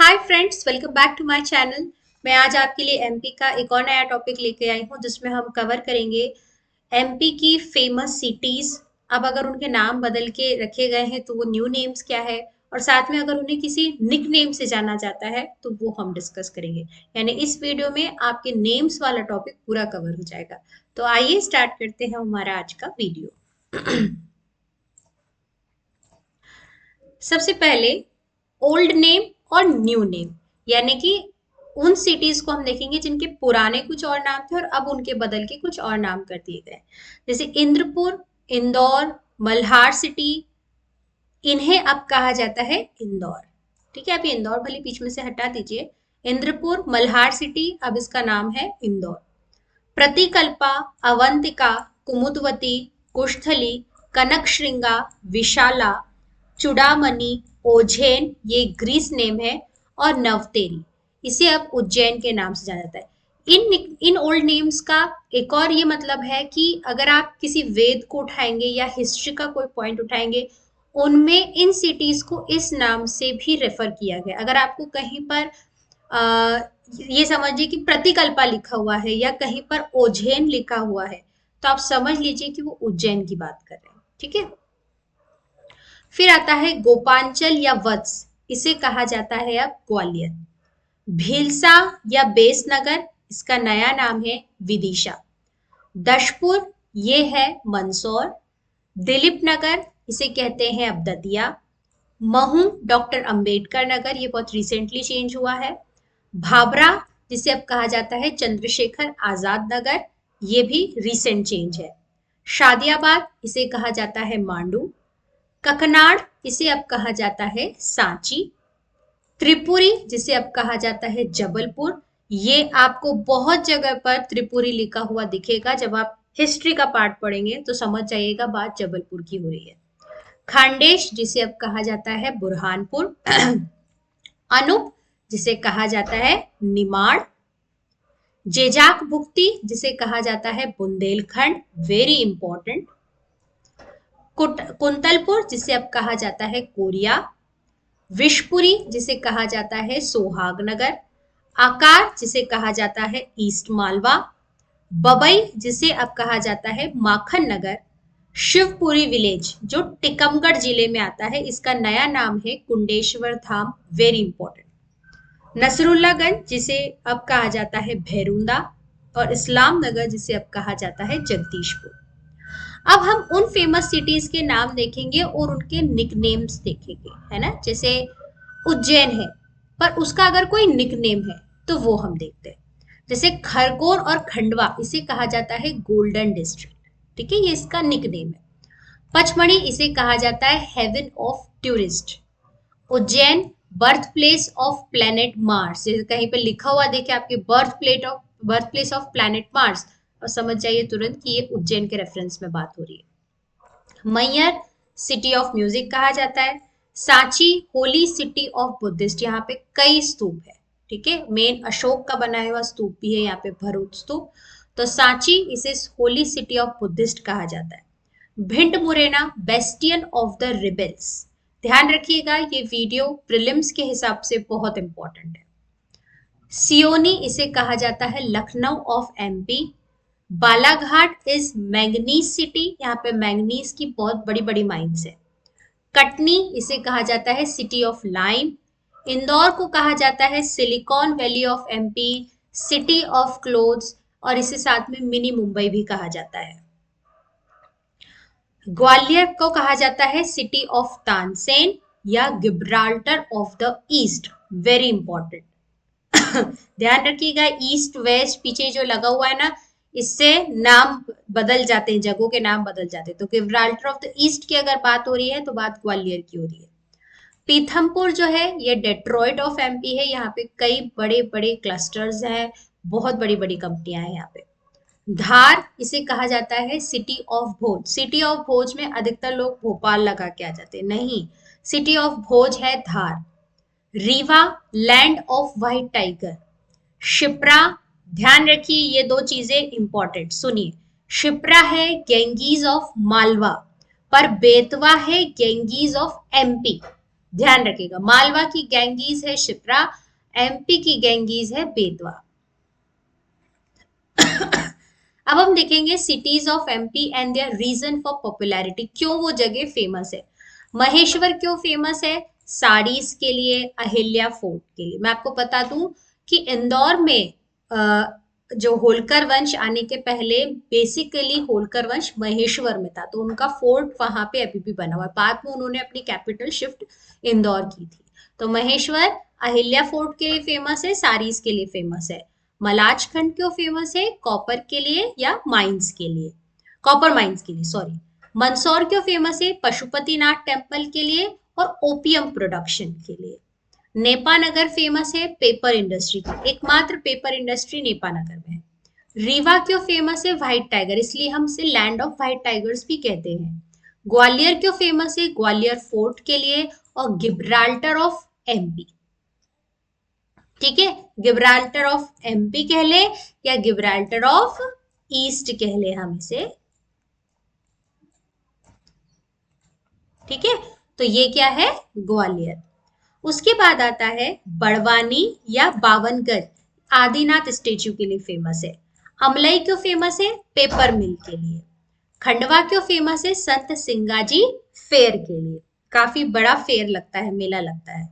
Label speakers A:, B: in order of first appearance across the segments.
A: Hi friends, welcome back to my channel. मैं आज आपके लिए एमपी का एक और नया टॉपिक लेके आई हूँ जिसमें हम कवर करेंगे एमपी की फेमस सिटीज। अब अगर उनके नाम बदल के रखे गए हैं तो वो न्यू नेम्स क्या है, और साथ में अगर उन्हें किसी निक नेम से जाना जाता है तो वो हम डिस्कस करेंगे। यानी इस वीडियो में आपके नेम्स वाला टॉपिक पूरा कवर हो जाएगा। तो आइए स्टार्ट करते हैं हमारा आज का वीडियो। सबसे पहले ओल्ड नेम और न्यू नेम, यानी कि उन सिटीज को हम देखेंगे जिनके पुराने कुछ और नाम थे और अब उनके बदल के कुछ और नाम कर दिए गए। जैसे इंद्रपुर, इंदौर, मल्हार सिटी, इन्हें अब कहा जाता है इंदौर। ठीक है, अभी इंदौर भले बीच में से हटा दीजिए। इंद्रपुर, मल्हार सिटी, अब इसका नाम है इंदौर। प्रतिकल्पा, अवंतिका, कुमुदवती, कुष्ठली, कनकश्रृंगा, विशाला, चूड़ामणि, ओझेन, ये ग्रीस नेम है। और नवतेरी, इसे अब उज्जैन के नाम से जाना जाता है। इन ओल्ड नेम्स का एक और ये मतलब है कि अगर आप किसी वेद को उठाएंगे या हिस्ट्री का कोई पॉइंट उठाएंगे, उनमें इन सिटीज को इस नाम से भी रेफर किया गया। अगर आपको कहीं पर आ, ये समझिए कि प्रतिकल्पा लिखा हुआ है या कहीं पर ओझेन लिखा हुआ है, तो आप समझ लीजिए कि वो उज्जैन की बात कर रहे हैं। ठीक है, फिर आता है गोपांचल या वत्स, इसे कहा जाता है अब ग्वालियर। भीलसा या बेसनगर, इसका नया नाम है विदिशा। दशपुर, ये है मंदसौर। दिलीप नगर, इसे कहते हैं अब दतिया। महू, डॉक्टर अंबेडकर नगर, ये बहुत रिसेंटली चेंज हुआ है। भाबरा, जिसे अब कहा जाता है चंद्रशेखर आजाद नगर, ये भी रिसेंट चेंज है। शादियाबाद, इसे कहा जाता है मांडू। ककनाड़, इसे अब कहा जाता है सांची। त्रिपुरी, जिसे अब कहा जाता है जबलपुर, ये आपको बहुत जगह पर त्रिपुरी लिखा हुआ दिखेगा। जब आप हिस्ट्री का पार्ट पढ़ेंगे तो समझ जाइएगा बात जबलपुर की हो रही है। खांडेश, जिसे अब कहा जाता है बुरहानपुर। अनुप, जिसे कहा जाता है निमाड़। जेजाक भुक्ति, जिसे कहा जाता है बुंदेलखंड, वेरी इंपॉर्टेंट। कुंतलपुर, जिसे अब कहा जाता है कोरिया। विशपुरी, जिसे कहा जाता है सोहागनगर। आकार, जिसे कहा जाता है ईस्ट मालवा। बबई, जिसे अब कहा जाता है माखन नगर। शिवपुरी विलेज, जो टीकमगढ़ जिले में आता है, इसका नया नाम है कुंडेश्वर धाम, वेरी इंपॉर्टेंट। नसरुल्लागंज, जिसे अब कहा जाता है भैरुंदा। और इस्लाम नगर, जिसे अब कहा जाता है जगदीशपुर। अब हम उन फेमस सिटीज के नाम देखेंगे और उनके निकनेम्स देखेंगे, है ना। जैसे उज्जैन है, पर उसका अगर कोई निकनेम है तो वो हम देखते हैं। जैसे खरगोन और खंडवा, इसे कहा जाता है गोल्डन डिस्ट्रिक्ट। ठीक है, ये इसका निकनेम है। पचमढ़ी, इसे कहा जाता है heaven of tourist. Ujjain, birth place of planet Mars, कहीं पे लिखा हुआ देखे आपके birth place of planet Mars, और समझ जाइए तुरंत कि ये उज्जैन के रेफरेंस में बात हो रही है। मैयर, सिटी ऑफ म्यूजिक कहा जाता है। Sanchi, holy city of Buddhist, यहाँ पे कई स्तूप है। ठीक है, मेन अशोक का बनाया हुआ स्तूप भी है यहाँ पे, भरूच स्तूप। तो सांची, इसे होली सिटी ऑफ बुद्धिस्ट कहा जाता है। Bhind Morena, bastion of the rebels. ध्यान रखिएगा, ये वीडियो प्रीलिम्स के हिसाब से बहुत इंपॉर्टेंट है। सियोनी, इसे कहा जाता है Lucknow of MP. Balaghat is manganese city, यहाँ पे मैंगनीज की बहुत बड़ी बड़ी माइंस है। कटनी, इसे कहा जाता है सिटी ऑफ लाइम। इंदौर को कहा जाता है silicon valley of MP, city of clothes, और इसे साथ में मिनी मुंबई भी कहा जाता है। ग्वालियर को कहा जाता है सिटी ऑफ तानसेन या Gibraltar of the east, very important. ध्यान रखिएगा, ईस्ट वेस्ट पीछे जो लगा हुआ है ना, इससे नाम बदल जाते हैं, जगहों के नाम बदल जाते हैं। तो गिब्राल्टर ऑफ द ईस्ट की अगर बात हो रही है तो बात ग्वालियर की हो रही है। पीथमपुर जो है ये डेट्रॉइट ऑफ एमपी है, यहाँ पे कई बड़े बड़े क्लस्टर्स हैं, बहुत बड़ी बड़ी कंपनियां हैं यहाँ पे। धार, इसे कहा जाता है city of Bhoj. City of Bhoj में अधिकतर लोग भोपाल लगा के आ जाते हैं, नहीं, सिटी ऑफ भोज है Dhar. Rewa, land of white tiger. Shipra, ध्यान रखिए ये दो चीजें इंपॉर्टेंट सुनिए। शिप्रा है गेंगीज ऑफ मालवा, पर बेतवा है गेंगीज ऑफ एमपी। ध्यान रखिएगा। मालवा की गैंगीज है शिप्रा, एमपी की गैंगीज है बेतवा। अब हम देखेंगे cities of MP and their reason for popularity, क्यों वो जगह फेमस है। महेश्वर क्यों फेमस है? साड़ीज के लिए, अहिल्या फोर्ट के लिए। मैं आपको बता दूं कि इंदौर में जो होलकर वंश आने के पहले बेसिकली होलकर वंश महेश्वर में था, तो उनका फोर्ट वहां पे अभी भी बना हुआ है। बाद में उन्होंने अपनी कैपिटल शिफ्ट इंदौर की थी। तो महेश्वर अहिल्या फोर्ट के लिए फेमस है, साड़ीज के लिए फेमस है। मलाज खंड क्यों फेमस है? कॉपर के लिए या माइंस के लिए, कॉपर माइंस के लिए, सॉरी। मंदसौर क्यों फेमस है? पशुपतिनाथ टेम्पल के लिए और ओपियम प्रोडक्शन के लिए। नेपानगर फेमस है पेपर इंडस्ट्री की, एकमात्र पेपर इंडस्ट्री नेपानगर में है। रीवा क्यों फेमस है? व्हाइट टाइगर, इसलिए हम इसे लैंड ऑफ व्हाइट टाइगर्स भी कहते हैं। ग्वालियर क्यों फेमस है? ग्वालियर फोर्ट के लिए और गिब्राल्टर ऑफ एमपी। ठीक है, गिब्राल्टर ऑफ एमपी कह ले या गिब्राल्टर ऑफ ईस्ट कह ले हम इसे। ठीक है, तो ये क्या है? ग्वालियर। उसके बाद आता है बड़वानी या बावनगढ़, आदिनाथ स्टेच्यू के लिए फेमस है। अमलई क्यों फेमस है? पेपर मिल के लिए। खंडवा क्यों फेमस है? संत सिंगाजी फेयर के लिए, काफी बड़ा फेयर लगता है, मेला लगता है।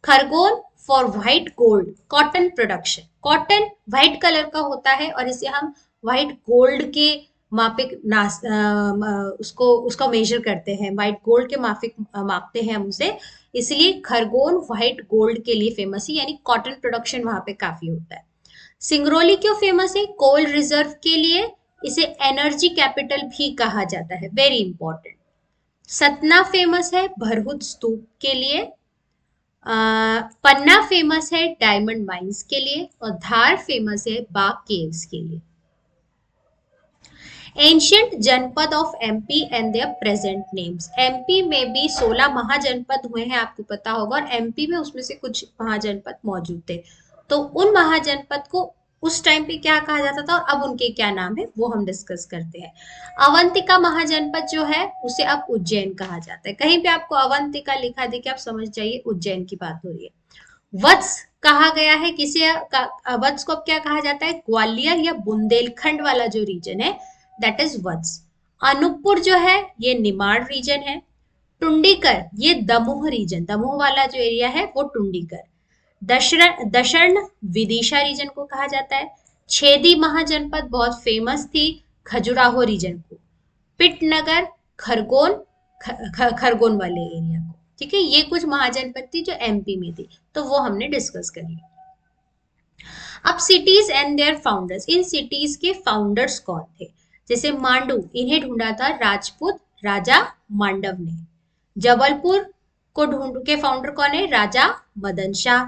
A: Khargone for white gold, cotton production. Cotton white colour का होता है और इसे हम व्हाइट गोल्ड के मापिक उसको उसका मेजर करते हैं, व्हाइट गोल्ड के माफिक मापते हैं हम उसे, इसलिए खरगोन व्हाइट गोल्ड के लिए फेमस है, यानी कॉटन प्रोडक्शन वहां पे काफी होता है। सिंगरौली क्यों फेमस है? कोल रिजर्व के लिए, इसे एनर्जी कैपिटल भी कहा जाता है, वेरी इंपॉर्टेंट। सतना फेमस है भरहुत स्तूप के लिए। पन्ना फेमस है डायमंड माइंस के लिए और धार फेमस है बाग केव्स के लिए। एंशियंट जनपद of MP and there present names. MP में भी 16 महाजनपद हुए हैं, आपको पता होगा, और एमपी में उसमें से कुछ महाजनपद मौजूद थे। तो उन महाजनपद को उस टाइम पे क्या कहा जाता था और अब उनके क्या नाम है वो हम डिस्कस करते हैं। अवंतिका महाजनपद जो है उसे अब उज्जैन कहा जाता है। कहीं पे आपको अवंतिका लिखा दे कि आप समझ जाइए उज्जैन की बात हो रही है। वत्स कहा गया है किसे? वत्स को अब क्या कहा जाता है? ग्वालियर या बुंदेलखंड वाला जो रीजन है दैट इज वत्स। अनूपपुर जो है ये निमाड़ रीजन है। टुंडीकर ये दमोह रीजन, दमोह वाला जो एरिया है वो टुंडीकर। दशर्ण विदिशा रीजन को कहा जाता है। छेदी महाजनपद बहुत फेमस थी खजुराहो रीजन को। पिटनगर खरगोन, खरगोन वाले एरिया को। ठीक है, ये कुछ महाजनपद थी जो एमपी में थी, तो वो हमने डिस्कस कर लिया। अब सिटीज एंड देयर फाउंडर्स, इन सिटीज के फाउंडर्स कौन थे? जैसे मांडू, इन्हें ढूंढा था राजपूत राजा मांडव ने। जबलपुर को ढूंढ के फाउंडर कौन है? राजा मदन शाह।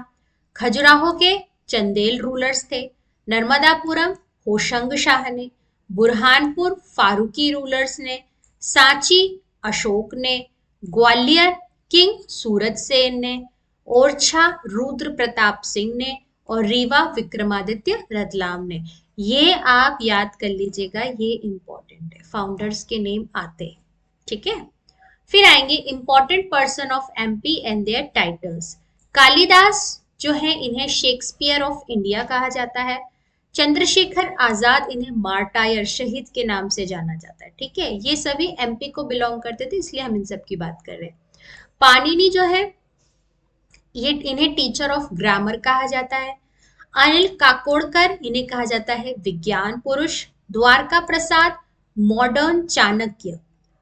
A: खजुराहो के चंदेल रूलर्स थे। नर्मदापुरम होशंग शाह ने। बुरहानपुर फारूकी रूलर्स ने। सांची अशोक ने। ग्वालियर किंग सूरज सेन ने। ओरछा रुद्र प्रताप सिंह ने और रीवा विक्रमादित्य रतलाम ने। ये आप याद कर लीजिएगा, ये इंपॉर्टेंट है, फाउंडर्स के नेम आते हैं। ठीक है, फिर आएंगे important person of MP and their titles. Kalidas जो है इन्हें शेक्सपियर ऑफ इंडिया कहा जाता है। चंद्रशेखर आजाद इन्हें मार्टायर, शहीद के नाम से जाना जाता है। ठीक है, ये सभी एमपी को बिलोंग करते थे, इसलिए हम इन सब की बात कर रहे हैं। पाणिनि जो है ये इन्हें टीचर ऑफ ग्रामर कहा जाता है। अनिल काकोड़कर इन्हें कहा जाता है विज्ञान पुरुष। द्वारका प्रसाद मॉडर्न चाणक्य।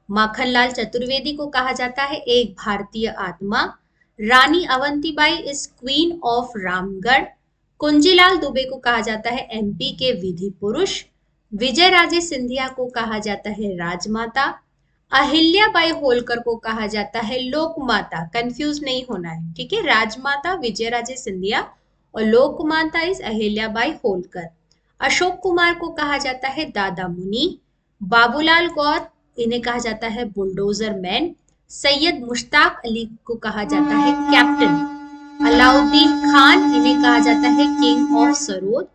A: माखनलाल चतुर्वेदी को कहा जाता है एक भारतीय आत्मा। Rani Avantibai is queen of Ramgarh. Kunjilal Dubey को कहा जाता है एमपी के विधि पुरुष। विजय राजे सिंधिया को कहा जाता है राजमाता। अहिल्याबाई होलकर को कहा जाता है लोकमाता, कंफ्यूज नहीं होना है। ठीक है, राजमाता विजय राजे सिंधिया और लोकमाता इज अहिल्याबाई होलकर। अशोक कुमार को कहा जाता है दादा मुनि। बाबूलाल गौर इन्हें कहा जाता है बुलडोजर मैन। सैयद मुश्ताक अली को कहा जाता है कैप्टन। अलाउद्दीन खान इन्हें कहा जाता है king of sarod.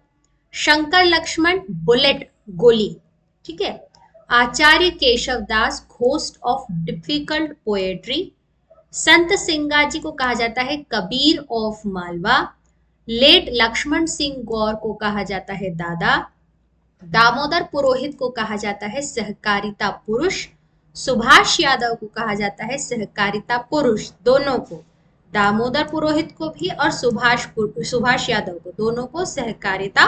A: Shankar Laxman bullet, गोली। ठीक है, Acharya Keshav Das ghost of difficult poetry. Sant Singa ji को कहा जाता है कबीर ऑफ मालवा। लेट लक्ष्मण सिंह गौर को कहा जाता है दादा। दामोदर पुरोहित को कहा जाता है सहकारिता पुरुष। सुभाष यादव को कहा जाता है सहकारिता पुरुष, दोनों को, दामोदर पुरोहित को भी और सुभाष यादव को, दोनों को सहकारिता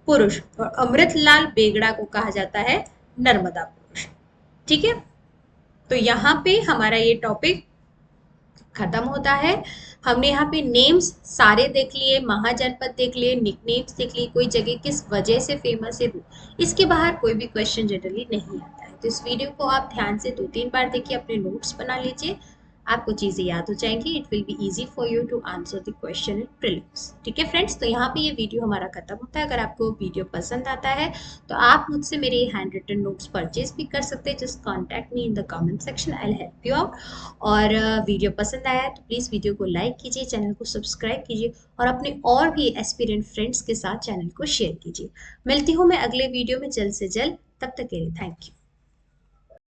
A: पुरुष। और अमृतलाल बेगड़ा को कहा जाता है नर्मदा पुरुष। ठीक है, तो यहाँ पे हमारा ये टॉपिक खत्म होता है। हमने यहाँ पे नेम्स सारे देख लिए, महाजनपद देख लिए, निकनेम्स देख लिए, कोई जगह किस वजह से फेमस है, इसके बाहर कोई भी क्वेश्चन जनरली नहीं आता है। तो इस वीडियो को आप ध्यान से 2-3 बार देखिए, अपने नोट्स बना लीजिए, आपको चीजें याद हो जाएंगी। It will be easy for you to answer the question in prelims. ठीक है फ्रेंड्स, तो यहाँ पे ये वीडियो हमारा खत्म होता है। अगर आपको वीडियो पसंद आता है तो आप मुझसे मेरे हैंड रिटन नोट्स परचेज भी कर सकते हैं। Just contact me in the comment section, I will help you out. और वीडियो पसंद आया है तो प्लीज़ वीडियो को लाइक कीजिए, चैनल को सब्सक्राइब कीजिए और अपने और भी एस्पिरेंट फ्रेंड्स के साथ चैनल को शेयर कीजिए। मिलती हूँ मैं अगले वीडियो में जल्द से जल्द, तब तक के लिए थैंक यू।